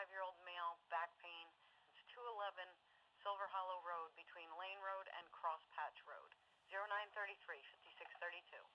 75-year-old male, back pain. It's 211 Silver Hollow Road between Lane Road and Cross Patch Road. 0933 5632.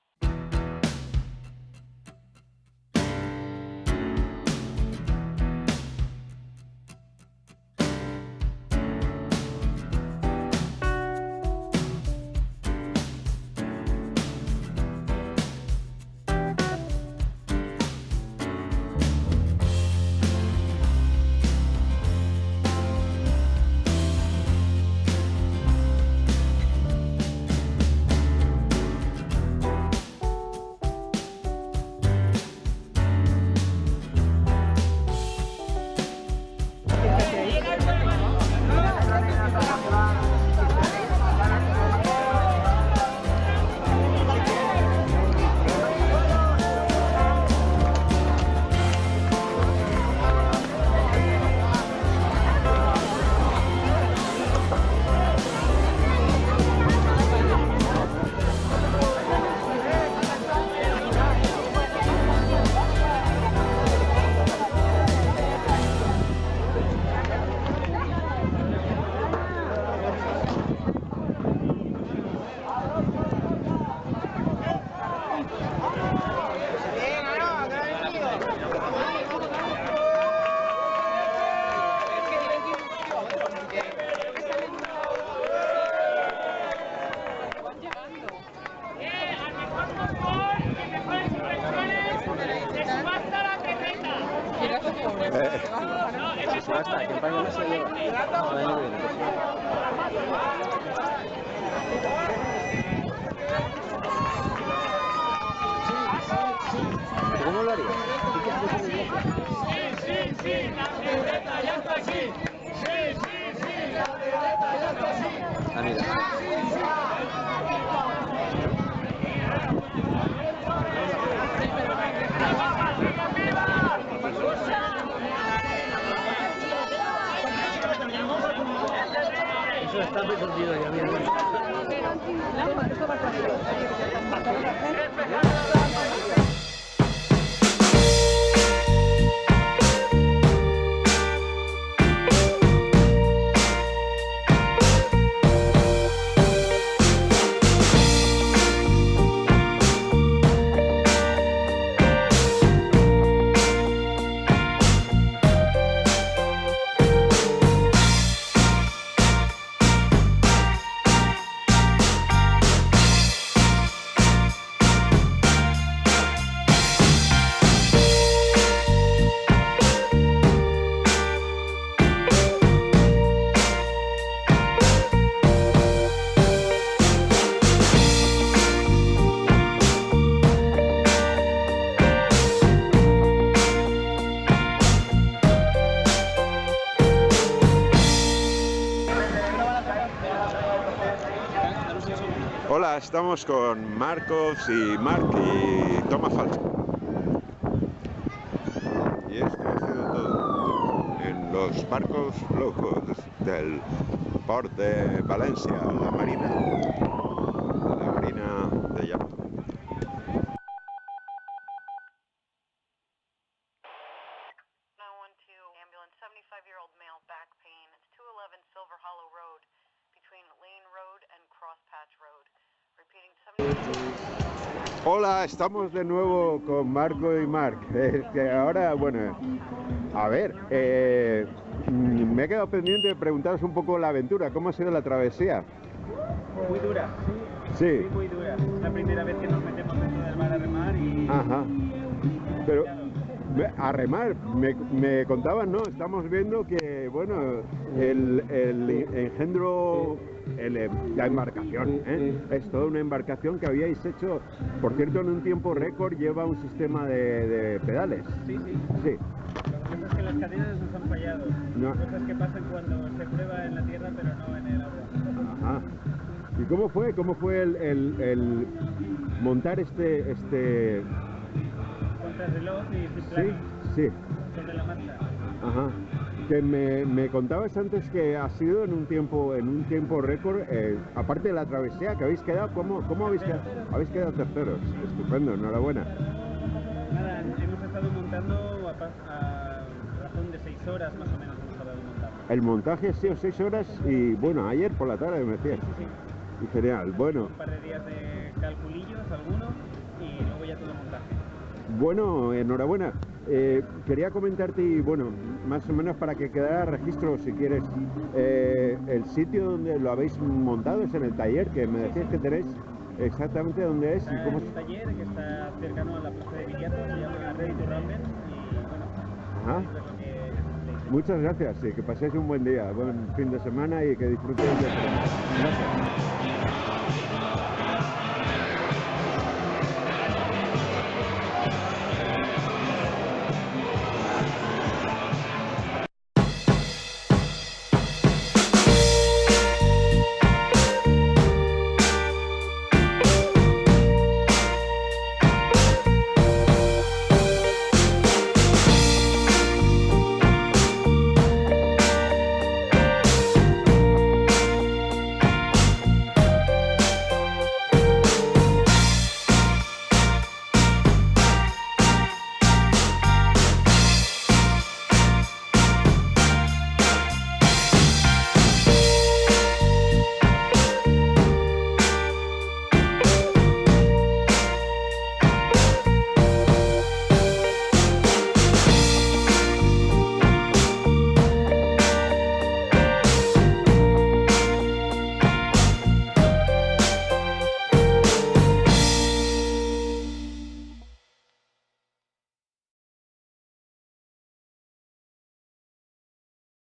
¿Cómo lo harías? Sí, la libreta ya está aquí. Sí, la libreta ya está aquí. Ah, mira. Eso está recorrido ya, mira. Hola, estamos con Marcos y Marc y Toma Falso. Y esto ha sido todo en los barcos locos del port de Valencia, la Marina de Llanto. Ambulance, 75-year-old male, back pain. It's 211 Silver Hollow Road between Lane Road and Cross Patch Road. Repeating 75. Hola, estamos de nuevo con Marco y Marc. Que ahora, bueno, a ver, me he quedado pendiente de preguntaros un poco la aventura. ¿Cómo ha sido la travesía? Muy dura. Sí. Muy dura. Es la primera vez que nos metemos dentro del mar a remar y... Ajá. Pero a remar, me contaban, ¿no? Estamos viendo que, bueno, el engendro, la embarcación, es toda una embarcación que habíais hecho, por cierto, en un tiempo récord, lleva un sistema de pedales. Sí. Sí. Lo que pasa es que las cadenas nos han fallado. No. Cosas que pasan cuando se prueba en la tierra, pero no en el agua. Ajá. ¿Y cómo fue el montar este... Contrarreloj y zipline. Sí. Sobre la marcha. Ajá. Que me contabas antes que ha sido en un tiempo récord, aparte de la travesía que habéis quedado, ¿cómo habéis quedado? Habéis quedado terceros. Estupendo, enhorabuena. Nada, hemos estado montando a razón de 6 horas horas más o menos hemos tardado en montarlo. El montaje ha sido 6 horas y bueno, ayer por la tarde me decías. Sí, sí. Y genial, bueno. Un par de días de calculillos, algunos, y luego ya todo el montaje. Bueno, enhorabuena. Quería comentarte, y bueno, más o menos para que quedara registro, si quieres, el sitio donde lo habéis montado es en el taller, que me decías que tenéis exactamente dónde es y Está cómo en un taller que está cercano a la plaza de Viriato, se llama Ready to Rumble, y bueno, Ajá. eso es lo que necesitéis. Muchas gracias y que paséis un buen día, buen fin de semana y que disfrutéis de todo. Gracias.